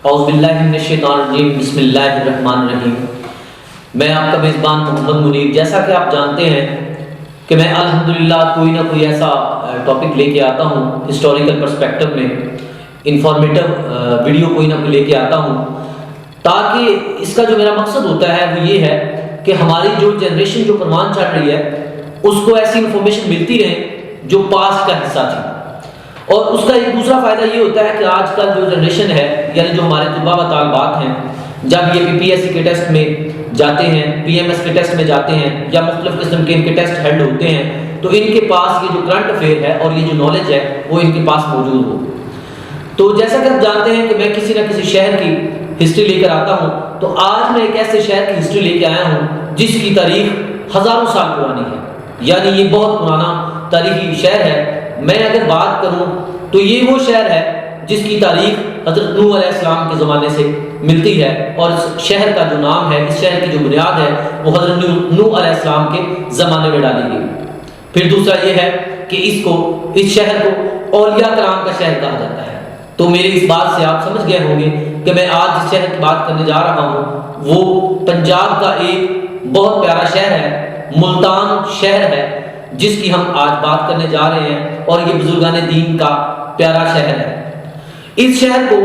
اعوذ باللہ من الشیطان الرجیم، بسم اللہ الرحمن الرحیم۔ میں آپ کا میزبان محمد منیر۔ جیسا کہ آپ جانتے ہیں کہ میں الحمدللہ کوئی نہ کوئی ایسا ٹاپک لے کے آتا ہوں، ہسٹوریکل پرسپیکٹو میں انفارمیٹو ویڈیو کوئی نہ کوئی لے کے آتا ہوں، تاکہ اس کا جو میرا مقصد ہوتا ہے وہ یہ ہے کہ ہماری جو جنریشن جو پروان چڑھ رہی ہے اس کو ایسی انفارمیشن ملتی رہے جو پاسٹ کا حصہ تھی۔ اور اس کا ایک دوسرا فائدہ یہ ہوتا ہے کہ آج کل جو جنریشن ہے، یعنی جو ہمارے طلباء و طالبات ہیں، جب یہ پی ایس سی کے ٹیسٹ میں جاتے ہیں، پی ایم ایس کے ٹیسٹ میں جاتے ہیں، یا مختلف قسم کے ان کے ٹیسٹ ہیلڈ ہوتے ہیں، تو ان کے پاس یہ جو کرنٹ افیئر ہے اور یہ جو نالج ہے وہ ان کے پاس موجود ہو۔ تو جیسا کہ آپ جانتے ہیں کہ میں کسی نہ کسی شہر کی ہسٹری لے کر آتا ہوں، تو آج میں ایک ایسے شہر کی ہسٹری لے کے آیا ہوں جس کی تاریخ ہزاروں سال پرانی ہے، یعنی یہ بہت پرانا تاریخی شہر ہے۔ میں اگر بات کروں تو یہ وہ شہر ہے جس کی تاریخ حضرت نوح علیہ السلام کے زمانے سے ملتی ہے، اور اس شہر کا جو نام ہے، اس شہر کی جو بنیاد ہے وہ حضرت نوح علیہ السلام کے زمانے میں ڈالی گئی۔ پھر دوسرا یہ ہے کہ اس شہر کو اولیاء کرام کا شہر کہا جاتا ہے۔ تو میری اس بات سے آپ سمجھ گئے ہوں گے کہ میں آج جس شہر کی بات کرنے جا رہا ہوں وہ پنجاب کا ایک بہت پیارا شہر ہے، ملتان شہر ہے، جس کی ہم آج بات کرنے جا رہے ہیں، اور یہ بزرگان دین کا پیارا شہر ہے۔ اس شہر کو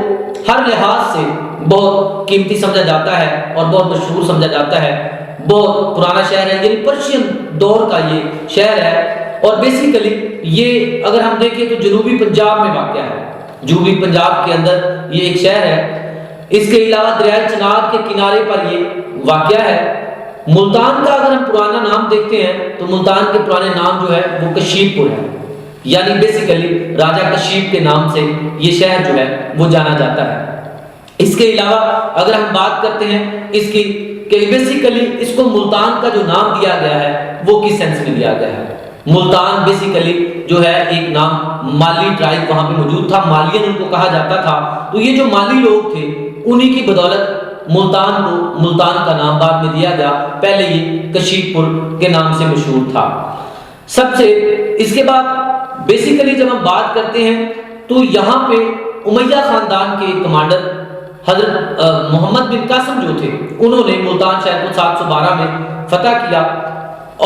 ہر لحاظ سے بہت قیمتی سمجھا جاتا ہے اور بہت مشہور سمجھا جاتا ہے۔ بہت پرانا شہر ہے، یعنی پرشین دور کا یہ شہر ہے، اور بیسیکلی یہ اگر ہم دیکھیں تو جنوبی پنجاب میں واقع ہے۔ جنوبی پنجاب کے اندر یہ ایک شہر ہے۔ اس کے علاوہ دریائے چناب کے کنارے پر یہ واقع ہے۔ ملتان کا اگر ہم پرانا نام دیکھتے ہیں تو ملتان کے پرانے نام جو ہے وہ کشیپ پور ہے، یعنی بیسیکلی راجہ کشیپ کے نام سے یہ شہر جو ہے وہ جانا جاتا ہے۔ اس کے علاوہ اگر ہم بات کرتے ہیں اس کی کہ بیسیکلی اس کو ملتان کا جو نام دیا گیا ہے وہ کس سینس میں دیا گیا ہے۔ ملتان بیسیکلی جو ہے ایک نام مالی ٹرائب وہاں پہ موجود تھا، مالین ان کو کہا جاتا تھا۔ تو یہ جو مالی لوگ تھے انہی کی بدولت ملتان کو ملتان کا نام بعد میں دیا گیا، پہلے یہ کشیپ پور کے نام سے مشہور تھا۔ سب سے اس کے بعد بیسیکلی جب ہم بات کرتے ہیں تو یہاں پہ امیہ خاندان کے کمانڈر حضرت محمد بن قاسم جو تھے، انہوں نے ملتان شہر کو 712 میں فتح کیا،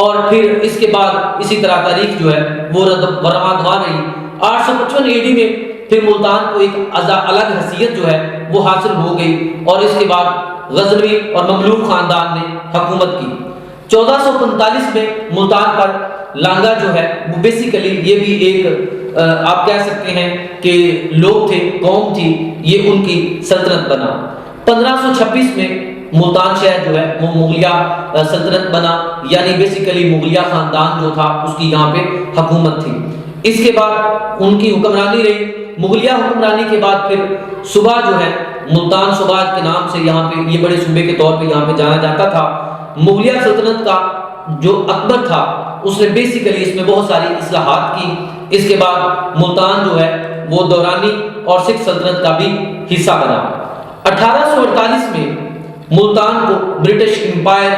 اور پھر اس کے بعد اسی طرح تاریخ جو ہے وہ رواں دوا رہی۔ 855 AD میں پھر ملتان کو ایک الگ حیثیت جو ہے وہ حاصل ہو گئی، اور اس کے بعد غزنوی اور مملوک خاندان نے حکومت کی۔ 1445 میں ملتان پر لانگا جو ہے وہ بیسیکلی یہ بھی ایک آپ کہہ سکتے ہیں کہ لوگ تھے، قوم تھی، یہ ان کی سلطنت بنا۔ 1526 میں ملتان شہر جو ہے وہ مغلیہ سلطنت بنا، یعنی بیسیکلی مغلیہ خاندان جو تھا اس کی یہاں پہ حکومت تھی۔ اس کے بعد ان کی حکمرانی رہی۔ مغلیہ حکمرانی کے بعد پھر صوبہ جو ہے ملتان صوبہ کے نام سے یہاں پہ یہ بڑے صوبے کے طور پہ یہاں پہ جانا جاتا تھا۔ مغلیہ سلطنت کا جو اکبر تھا اس نے بیسیکلی اس میں بہت ساری اصلاحات کی۔ اس کے بعد ملتان جو ہے وہ دورانی اور سکھ سلطنت کا بھی حصہ بنا۔ 1848 میں ملتان کو برٹش امپائر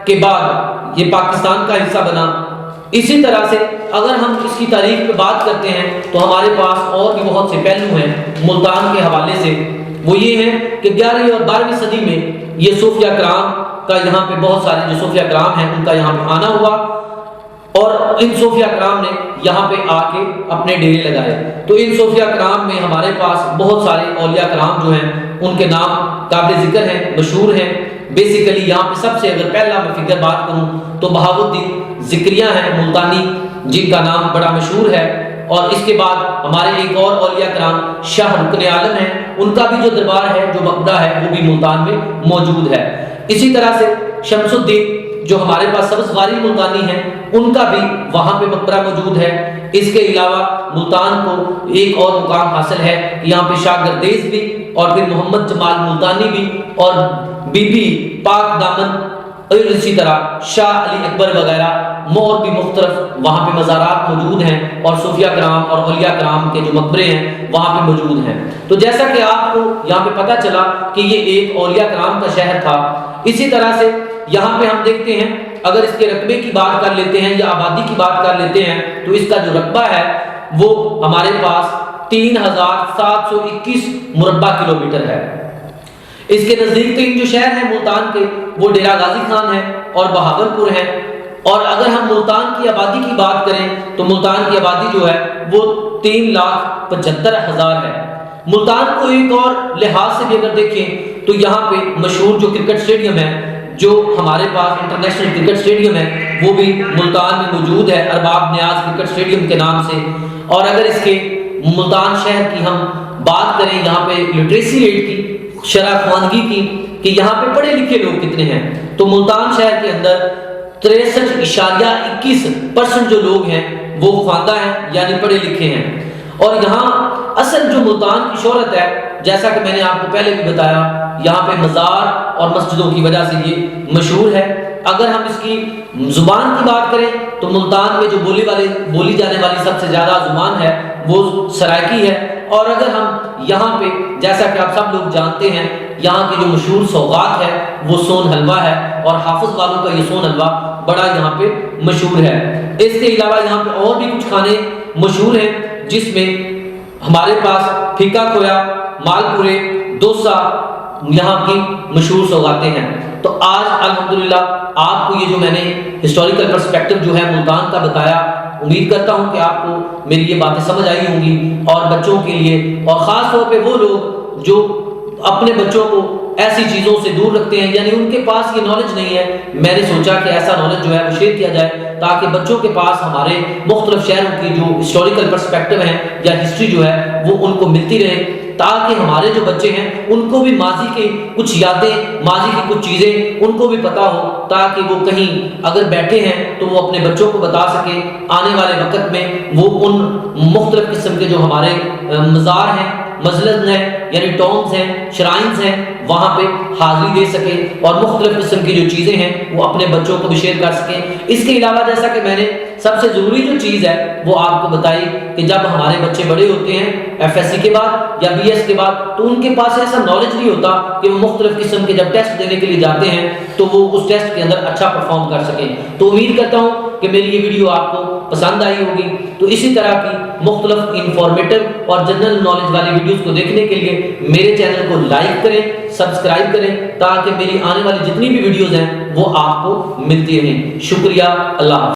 کے بعد یہ پاکستان کا حصہ بنا۔ اسی طرح سے اگر ہم اس کی تاریخ پہ بات کرتے ہیں تو ہمارے پاس اور بھی بہت سے پہلو ہیں ملتان کے حوالے سے۔ وہ یہ ہے کہ 11ویں اور 12ویں صدی میں یہ صوفیہ کرام کا یہاں پہ بہت سارے جو صوفیہ کرام ہیں ان کا یہاں پہ آنا ہوا، اور ان صوفیہ کرام نے یہاں پہ آ کے اپنے ڈیرے لگائے۔ تو ان صوفیہ کرام میں ہمارے پاس بہت سارے اولیاء کرام جو ہیں ان کے نام قابل ذکر ہیں، مشہور ہیں۔ بیسیکلی یہاں پہ سب سے اگر پہلا میں فگر بات کروں تو بہاؤالدین ذکریہ ہیں ملتانی، جن کا نام بڑا مشہور ہے۔ اور اس کے بعد ہمارے ایک اور اولیاء کرام شاہ رکن عالم ہیں، ان کا بھی جو دربار ہے، جو مقبرہ ہے، وہ بھی ملتان میں موجود ہے۔ اسی طرح سے شمس الدین جو ہمارے پاس سبز غاری ملتانی ہیں، ان کا بھی وہاں پہ مقبرہ موجود ہے۔ اس کے علاوہ ملتان کو ایک اور مقام حاصل ہے، یہاں پہ شاہ گردیز بھی، اور پھر محمد جمال ملتانی بھی، اور بی بی پاک دامن، اور اسی طرح شاہ علی اکبر وغیرہ اور بھی مختلف وہاں پہ مزارات موجود ہیں، اور صوفیہ کرام اور اولیاء کرام کے جو مقبرے ہیں وہاں پہ موجود ہیں۔ تو جیسا کہ آپ کو یہاں پہ پتہ چلا کہ یہ ایک اولیاء کرام کا شہر تھا۔ اسی طرح سے یہاں پہ ہم دیکھتے ہیں اگر اس کے رقبے کی بات کر لیتے ہیں یا آبادی کی بات کر لیتے ہیں تو اس کا جو رقبہ ہے وہ ہمارے پاس 3721 مربع کلومیٹر ہے۔ اس کے نزدیک ترین جو شہر ہیں ملتان کے وہ ڈیرہ غازی خان ہے اور بہاولپور ہے۔ اور اگر ہم ملتان کی آبادی کی بات کریں تو ملتان کی آبادی جو ہے وہ 3,75,000 ہے۔ ملتان کو ایک اور لحاظ سے بھی اگر دیکھیں تو یہاں پہ مشہور جو کرکٹ اسٹیڈیم ہے، جو ہمارے پاس انٹرنیشنل کرکٹ اسٹیڈیم ہے، وہ بھی ملتان میں موجود ہے، ارباب نیاز کرکٹ اسٹیڈیم کے نام سے۔ اور اگر اس کے ملتان شہر کی ہم بات کریں، یہاں پہ لٹریسی ریٹ کی، شرح خواندگی کی، کہ یہاں پہ پڑھے لکھے لوگ کتنے ہیں، تو ملتان شہر کے اندر 63.21% جو لوگ ہیں وہ خواندہ ہیں، یعنی پڑھے لکھے ہیں۔ اور یہاں اصل جو ملتان کی شہرت ہے، جیسا کہ میں نے آپ کو پہلے بھی بتایا، یہاں پہ مزار اور مسجدوں کی وجہ سے یہ مشہور ہے۔ اگر ہم اس کی زبان کی بات کریں تو ملتان میں جو بولی جانے والی سب سے زیادہ زبان ہے وہ سرائکی ہے۔ اور اگر ہم یہاں پہ، جیسا کہ آپ سب لوگ جانتے ہیں، یہاں کی جو مشہور سوغات ہے وہ سون حلوہ ہے، اور حافظ والوں کا یہ سون حلوہ بڑا یہاں پہ مشہور ہے۔ اس کے علاوہ یہاں پہ اور بھی کچھ کھانے مشہور ہیں، جس میں ہمارے پاس پھیکا کھویا، مال پورے، دوسا یہاں کی مشہور سوغاتیں ہیں۔ تو آج الحمدللہ آپ کو یہ جو میں نے ہسٹوریکل پرسپیکٹو جو ہے ملتان کا بتایا، امید کرتا ہوں کہ آپ کو میری یہ باتیں سمجھ آئی ہوں گی، اور بچوں کے لیے، اور خاص طور پہ وہ لوگ جو اپنے بچوں کو ایسی چیزوں سے دور رکھتے ہیں، یعنی ان کے پاس یہ نالج نہیں ہے، میں نے سوچا کہ ایسا نالج جو ہے وہ شیئر کیا جائے، تاکہ بچوں کے پاس ہمارے مختلف شہروں کی جو ہسٹوریکل پرسپیکٹو ہیں یا ہسٹری جو ہے وہ ان کو ملتی رہے، تاکہ ہمارے جو بچے ہیں ان کو بھی ماضی کے کچھ یادیں، ماضی کی کچھ چیزیں ان کو بھی پتہ ہو، تاکہ وہ کہیں اگر بیٹھے ہیں تو وہ اپنے بچوں کو بتا سکیں، آنے والے وقت میں وہ ان مختلف قسم کے جو ہمارے مزار ہیں، مجلس ہیں، یعنی ٹومز ہیں، شرائنز ہیں، وہاں پہ حاضری دے سکیں، اور مختلف قسم کی جو چیزیں ہیں وہ اپنے بچوں کو بھی شیئر کر سکیں۔ اس کے علاوہ جیسا کہ میں نے سب سے ضروری جو چیز ہے وہ آپ کو بتائی کہ جب ہمارے بچے بڑے ہوتے ہیں FSC کے بعد یا BS کے بعد، تو ان کے پاس ایسا نالج نہیں ہوتا کہ وہ مختلف قسم کے جب ٹیسٹ دینے کے لیے جاتے ہیں تو وہ اس ٹیسٹ کے اندر اچھا پرفارم کر سکیں۔ تو امید کرتا ہوں کہ میری یہ ویڈیو آپ کو پسند آئی ہوگی۔ تو اسی طرح کی مختلف انفارمیٹو اور جنرل نالج والی ویڈیوز کو دیکھنے کے لیے میرے چینل کو لائک کریں، سبسکرائب کریں، تاکہ میری آنے والی جتنی بھی ویڈیوز ہیں وہ آپ کو ملتی رہیں۔ شکریہ، اللہ حافظ۔